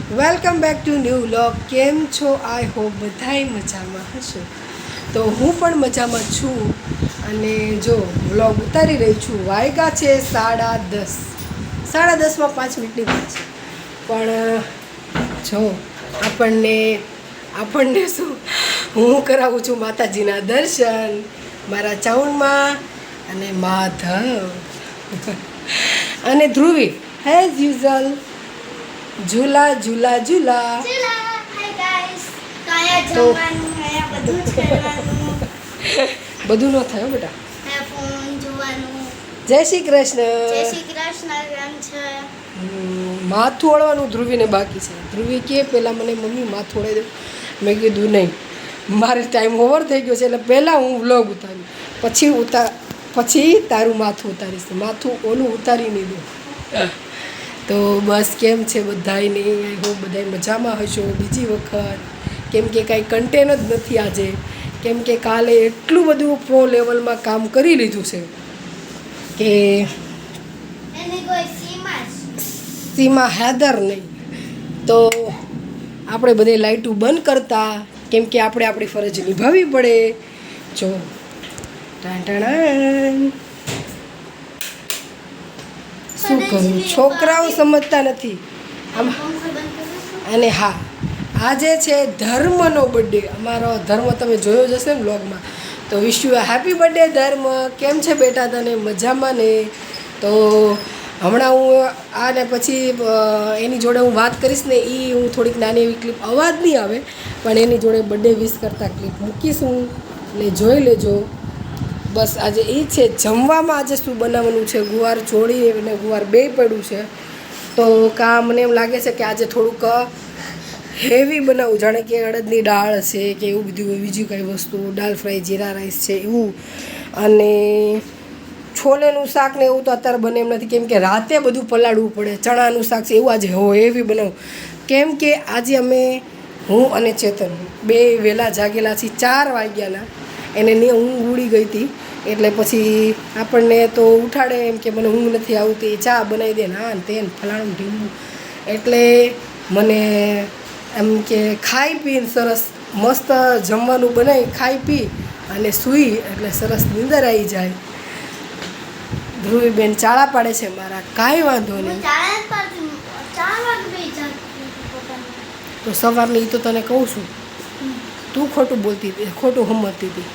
Welcome back to new vlog. કેમ છો? I hope બધાય મજામાં હશો. તો હું પણ મજામાં છું અને જો વ્લોગ ઉતારી રહી છું. વાગ્યા છે 10:30. 10:30માં 5 મિનિટની વાત છે. પણ જો આપણને શું, હું કરાવું છું માતાજીના દર્શન મારા ચાઉનમાં અને માધવ અને ધ્રુવી એઝ યુઝ્યુઅલ ઝૂલા ઝૂલા ઝૂલા. તો બધું ન થાય બેટા. જય શ્રી કૃષ્ણ. માથું ઓળવાનું ધ્રુવીને બાકી છે. ધ્રુવી કે પહેલાં મને મમ્મી માથું ઓળાવી દે. મેં કીધું નહીં, મારે ટાઈમ ઓવર થઈ ગયો છે એટલે પહેલાં હું વ્લોગ ઉતારું, પછી તારું માથું ઉતારીશ. માથું ઓલું ઉતારી નહીં દઉં. તો બસ કેમ છે બધાયને? આઈ હોપ બધાય મજામાં હશો. બીજી વખત કેમ કે કાંઈ કન્ટેન જ નથી આજે, કેમ કે કાલે એટલું બધું પ્રો લેવલમાં કામ કરી લીધું છે કે સીમા હૈદર નહીં. તો આપણે બધે લાઇટું બંધ કરતા, કેમ કે આપણે આપણી ફરજ નિભાવવી પડે. જો ટાણ શું કરું, છોકરાઓ સમજતા નથી આમ. અને હા, આજે છે ધર્મનો બર્થડે. અમારો ધર્મ તમે જોયો જ હશે ને વ્લોગમાં. તો વિશ યુ હેપી બર્થડે ધર્મ. કેમ છે બેટા તને? મજામાં ને? તો હમણાં હું આને પછી એની જોડે હું વાત કરીશ ને, એ હું થોડીક નાની એવી ક્લિપ, અવાજ નહીં આવે પણ એની જોડે બર્થડે વિશ કરતા ક્લિપ મૂકીશું એટલે જોઈ લેજો. બસ આજે એ છે. જમવામાં આજે શું બનાવવાનું છે? ગુવાર છોડી અને ગુવાર બેય પડ્યું છે. તો મને એમ લાગે છે કે આજે થોડુંક હેવી બનાવું, જાણે કે અડદની દાળ છે કે એવું બધું, બીજી કાંઈ વસ્તુ, દાળ ફ્રાય, જીરા રાઈસ છે એવું. અને છોલેનું શાક ને એવું તો અત્યારે બને એમ નથી, કેમ કે રાતે બધું પલાળવું પડે. ચણાનું શાક છે એવું આજે હેવી બનાવું, કેમ કે આજે હું અને ચેતન બે વહેલા જાગેલા છીએ. 4 વાગ્યાના. એને ઊંઘ ઉડી ગઈ હતી એટલે પછી આપણને તો ઉઠાડે એમ કે મને ઊંઘ નથી આવતી, ચા બનાવી દે ને આ ને તેને ફલાણું ઢીંગું. એટલે મને એમ કે ખાઈ પીને સરસ મસ્ત જમવાનું બનાવી ખાઈ પી અને સૂઈ એટલે સરસ નીંદર આવી જાય. ધ્રુવીબેન ચાળા પાડે છે મારા, કાંઈ વાંધો નહીં. તો સવારની એ તો તને કહું છું, તું ખોટું બોલતી હતી, ખોટું સમજતી હતી.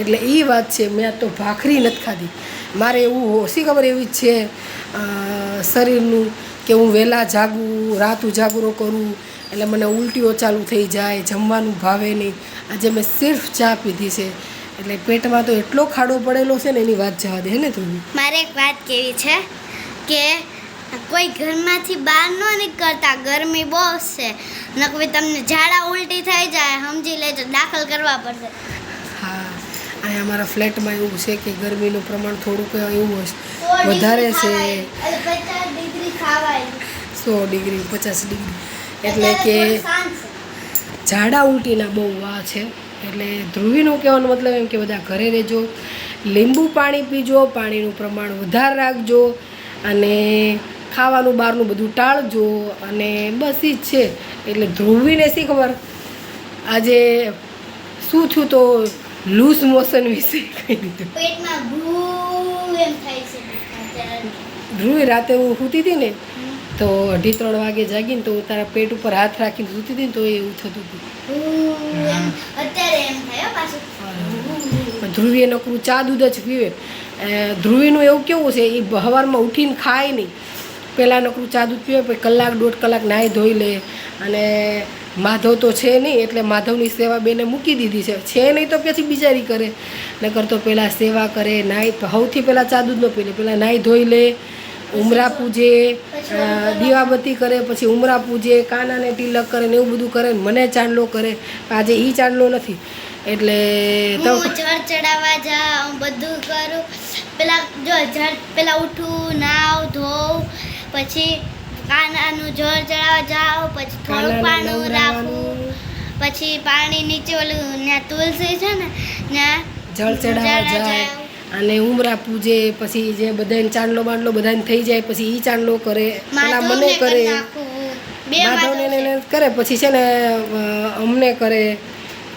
એટલે એ વાત છે. મેં તો ભાખરી નથી ખાધી. મારે એવું ઓછી ખબર એવી છે શરીરનું કે હું વહેલા જાગું, રાત ઉજાગરો કરું એટલે મને ઉલટીઓ ચાલુ થઈ જાય, જમવાનું ભાવે નહીં. આજે મેં સિર્ફ ચા પીધી છે એટલે પેટમાં તો એટલો ખાડો પડેલો છે ને એની વાત જવા દે. હે ને તું? મારે એક વાત કેવી છે કે કોઈ ઘરમાંથી બહાર ન નીકળતા, ગરમી બહુ છે, નકવી તમને ઝાડા ઉલટી થઈ જાય, સમજી લેજો, દાખલ કરવા પડશે. હા, અહીંયા અમારા ફ્લેટમાં એવું છે કે ગરમીનું પ્રમાણ થોડુંક એવું વધારે છે. 100 ડિગ્રી 50 ડિગ્રી એટલે કે ઝાડા ઉલટીના બહુ વા છે. એટલે ધ્રુવીનું કહેવાનો મતલબ એમ કે બધા ઘરે રહેજો, લીંબુ પાણી પીજો, પાણીનું પ્રમાણ વધારે રાખજો અને ખાવાનું બહારનું બધું ટાળજો. અને બસ એ જ છે. એટલે ધ્રુવીને શી ખબર આજે શું થયું, તો લૂઝ મોશન વિશે કહી દીધું. ધ્રુવી રાતે હું સૂતી હતી ને તો 2:30 વાગે જાગીને તો તારા પેટ ઉપર હાથ રાખીને સૂતી હતી ને તો એવું થતું હતું. ધ્રુવી નકરું ચા દૂધ જ પીવે. ધ્રુવીનું એવું કેવું છે, એ સવારમાં ઉઠીને ખાય નહીં, પહેલાં નકરું ચા દૂધ પીવે, પછી 1-1.5 કલાક નાહી ધોઈ લે. અને માધવ તો છે નહીં એટલે માધવની સેવા બેને મૂકી દીધી છે નહીં તો પછી બિચારી કરે, નકર તો પહેલાં સેવા કરે, નાહી સૌથી પહેલાં ચા દૂધ ન પી લે, પહેલાં નાહી ધોઈ લે, ઉમરા પૂજે, દીવાબત્તી કરે, પછી ઉમરા પૂજે, કાનાને તિલક કરે ને એવું બધું કરે. મને ચાંદલો કરે, આજે એ ચાંદલો નથી એટલે તો જળ ચડાવવા જાઉં, બધું કરું. પેલા ઉઠું, નાવ ધોઉં, પછી કાનાનું જળ ચડાવવા જાઉં, પછી થોડુંક પાણી રાખું, પછી પાણી નીચે ઓલું ત્યાં તુલસી છે ને ત્યાં જળ ચડાવવા જાય અને ઉમરા પૂજે. પછી જે બધાને ચાંદલો બાંડલો બધાને થઈ જાય પછી એ ચાંદલો કરે, પેલા મને કરે. બે માધવને માધવ એને કરે પછી છે ને અમને કરે.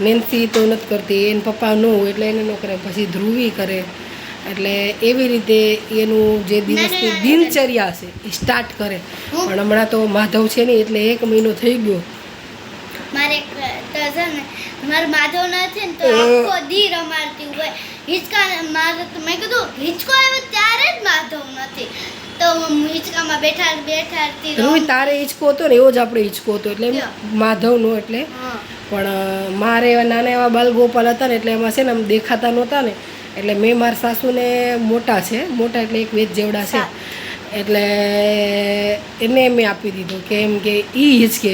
નેન્સી તો નથી કરતી, એના પપ્પા ન હોય એટલે એને ન કરે. પછી ધ્રુવી કરે. એટલે એવી રીતે એનું જે દિવસની દિનચર્યા છે એ સ્ટાર્ટ કરે. પણ હમણાં તો માધવ છે ને એટલે 1 મહિનો થઈ ગયો. મારે તો છે ને મારે માધવ નથી ને તો આખો દી રમાડતી હોય હિંચકા. મારે તો મેં કીધું હિંચકો આવ્યો ત્યારે જ માધવ નથી તો હું હિંચકામાં બેઠાડતી ધ્રુવી તારે હિંચકો હતો ને એવો જ આપણે હિંચકો હતો એટલે માધવનો એટલે. પણ મારે એવા નાના એવા બાલ ગોપાલ હતા ને એટલે એમાં છે ને આમ દેખાતા નહોતા ને એટલે મેં મારા સાસુને મોટા એટલે 1 વેચ જેવડા છે એટલે એને મેં આપી દીધો કે એમ કે ઈ હિંચકે.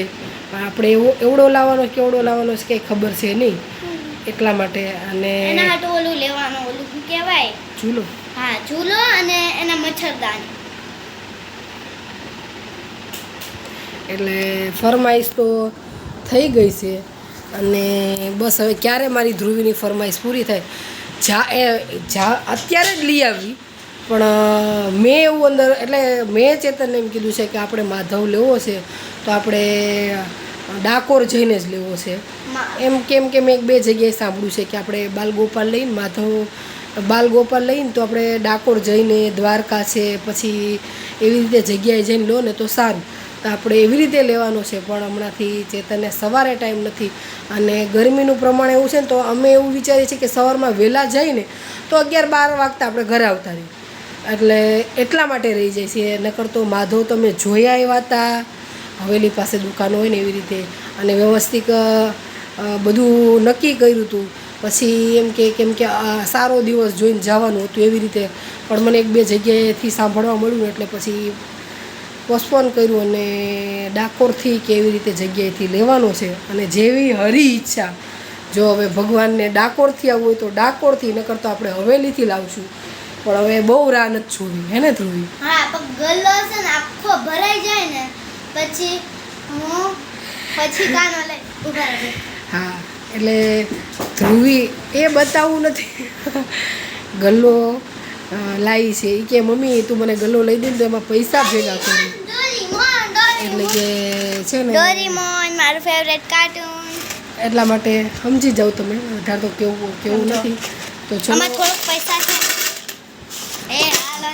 આપણે એવડો લાવવાનો કેવડો લાવવાનો છે કંઈ ખબર છે નહીં એટલા માટે. અને એના હાટું ઓલું લેવાનું, ઓલું શું કહેવાય, ચૂલો. હા ચૂલો અને એના મચ્છરદાની. એટલે ફરમાઈશ તો થઈ ગઈ છે અને બસ હવે ક્યારે મારી ધ્રુવીની ફરમાઈશ પૂરી થાય. અત્યારે જ લઈ આવી પણ મેં એવું અંદર એટલે મેં ચેતનને એમ કીધું છે કે આપણે માધવ લેવો છે તો આપણે ડાકોર જઈને જ લેવો છે એમ. કેમ કે મેં 2 જગ્યાએ સાંભળ્યું છે કે આપણે બાલગોપાલ લઈને બાલગોપાલ લઈને તો આપણે ડાકોર જઈને દ્વારકા છે પછી એવી રીતે જગ્યાએ જઈને લો ને તો સારું. તો આપણે એવી રીતે લેવાનો છે પણ હમણાંથી ચેતનને સવારે ટાઈમ નથી અને ગરમીનું પ્રમાણ એવું છે ને તો અમે એવું વિચારીએ છીએ કે સવારમાં વહેલા જઈને તો 11-12 વાગતા આપણે ઘરે આવતા રહીએ. એટલે એટલા માટે રહી જાય છે. નકર તો માધવ તમે જોયા આવ્યા હતા હવેલી પાસે દુકાનો હોય ને એવી રીતે અને વ્યવસ્થિત બધું નક્કી કર્યું હતું. પછી એમ કે કેમ કે સારો દિવસ જોઈને જવાનું હતું એવી રીતે પણ મને 1-2 જગ્યાએથી સાંભળવા મળ્યું એટલે પછી પોસ્ટપોન કર્યું અને ડાકોરથી કે એવી રીતે જગ્યાએથી લેવાનો છે. અને જેવી હરી ઈચ્છા જો હવે ભગવાનને ડાકોરથી આવવું હોય તો ડાકોરથી, નકર તો આપણે હવેલીથી લાવશું. પણ હવે બહુ રાહ નથી જોવી હે ને ધ્રુવી? હા પણ ગલ્લો છે ને આખો ભરાઈ જાય ને પછી કાનો લઈ ઉભા રહે. હા એટલે ધ્રુવી એ બતાવવું નથી ગલ્લો લાવી છે એ કે મમ્મી તું મને ગલ્લો લઈ દે ને તો એમાં પૈસા ભેગા કરું એટલે કે છે ને ડોરેમોન મારું ફેવરેટ કાર્ટૂન. એટલા માટે સમજી જાવ તમે. વધારે તો કેવું નથી તો ચલો. આમાં થોડોક પૈસા છે એ હાલો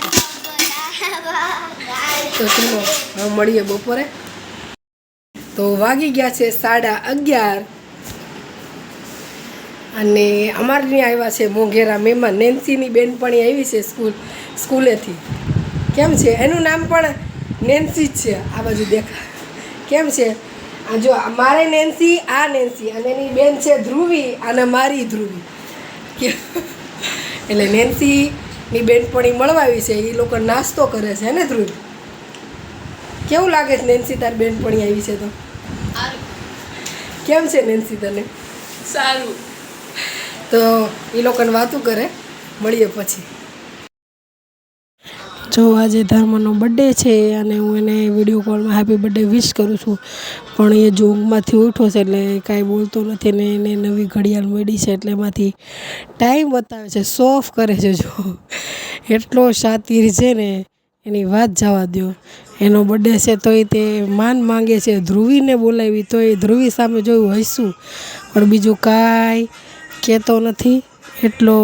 તો ચલો હવે મળીએ બપોરે. તો વાગી ગયા છે 11:30 અને અમારે ત્યાં આવ્યા છે મોંઘેરા મહેમાન. નેન્સીની બેનપણી આવી છે સ્કૂલેથી. કેમ છે? એનું નામ પણ નેન્સી જ છે. આ બાજુ દેખા કેમ છે? આ જો મારે નેન્સી, આ નેન્સી અને એની બેન છે ધ્રુવી અને મારી ધ્રુવી. એટલે નેન્સીની બેનપણી મળવા આવી છે. એ લોકો નાસ્તો કરે છે ને ધ્રુવી? કેવું લાગે છે નેન્સી તારી બેનપણી આવી છે તો? કેમ છે નેન્સી તને? સારું. તો એ લોકોને વાતું કરે. મળીએ પછી. જો આજે ધર્મનો બર્થડે છે અને હું એને વિડીયો કોલમાં હેપી બર્થડે વિશ કરું છું પણ એ જો ઊંઘમાંથી ઉઠ્યો છે એટલે કાંઈ બોલતો નથી ને એને નવી ઘડિયાળ મળી છે એટલે એમાંથી ટાઈમ બતાવે છે, શો ઓફ કરે છે. જો એટલો શાતીર છે ને એની વાત જવા દો. એનો બર્થડે છે તોય તે માન માંગે છે. ધ્રુવીને બોલાવી તોય ધ્રુવી સામે જોયું હસું પણ બીજું કાંઈ કહેતો નથી. એટલો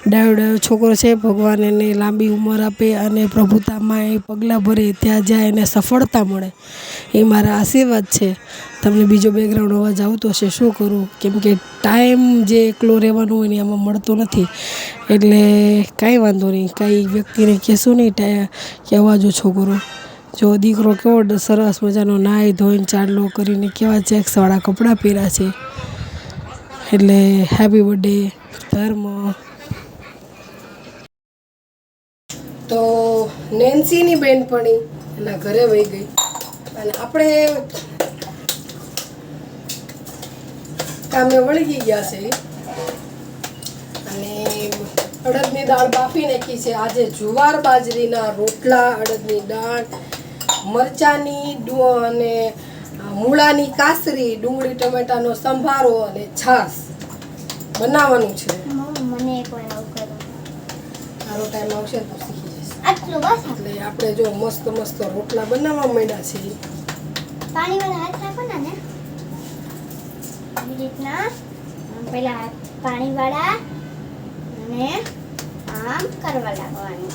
ડાયો છોકરો છે. ભગવાન એને લાંબી ઉંમર આપે અને પ્રભુતામાં એ પગલાં ભરે ત્યાં જાય એને સફળતા મળે એ મારા આશીર્વાદ છે. તમને બીજો બેકગ્રાઉન્ડ અવાજ આવતો હશે, શું કરું કેમ કે ટાઈમ જે એકલો રહેવાનું હોય ને એમાં મળતો નથી એટલે કાંઈ વાંધો નહીં. કાંઈ વ્યક્તિને કહેશું નહીં કે અવાજો છોકરો. જો દીકરો કેવો સરસ મજાનો નાહી ધોઈને ચાંદલો કરીને કેવા ચેક્સવાળા કપડાં પહેર્યા છે. એટલે હેપી બર્થડે ધર્મ. તો નેન્સીની બેનપણી એના ઘરે વહી ગઈ અને આપણે કામે વળગી ગયા છે અને અડદની દાળ બાફી નાખી છે. આજે જુવાર બાજરીના રોટલા, અડદની દાળ, મરચાની અને મૂળાની કાસરી, ડુંગળી ટમેટાનો સંભારો અને છાશ બનાવવાનું છે. મને એક વાર આવું કરો. સારો ટાઈમ આવશે તો શીખી જશે. આટલું બસ. એટલે આપણે જો મસ્ત મસ્ત રોટલા બનાવવા માંડ્યા છે. પાણીવાળા હાથ રાખો ને આવી રીતના પહેલા હાથ પાણીવાળા અને આમ કરવા લાગવાનું.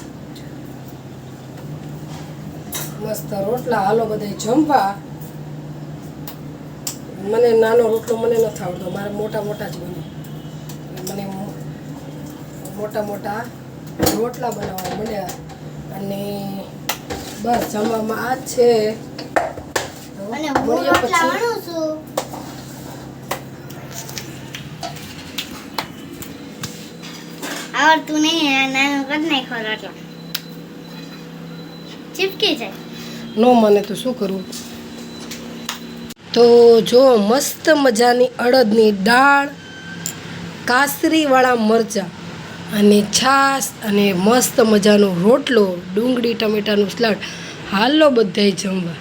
મસ્ત રોટલા હાલો બધા જમવા. મને નાનો રોટલો મને નથી આવડતો, મારે મોટા મોટા જ બને. મને મોટા મોટા રોટલા બનાવવા મળ્યા અને બસ જમવામાં આ જ છે. અને હું મળીએ રોટલા પછી. વણું છું. આવડતું નહીં, નાનું કરી નાખો રોટલા, ચીપકી જાય. નો મને તો શું કરવું. તો જો મસ્ત મજાની અડદની દાળ, કાસરીવાળા મરચાં અને છાશ અને મસ્ત મજાનો રોટલો, ડુંગળી ટમેટાનું સલાડ. હાલો બધાય જમવા.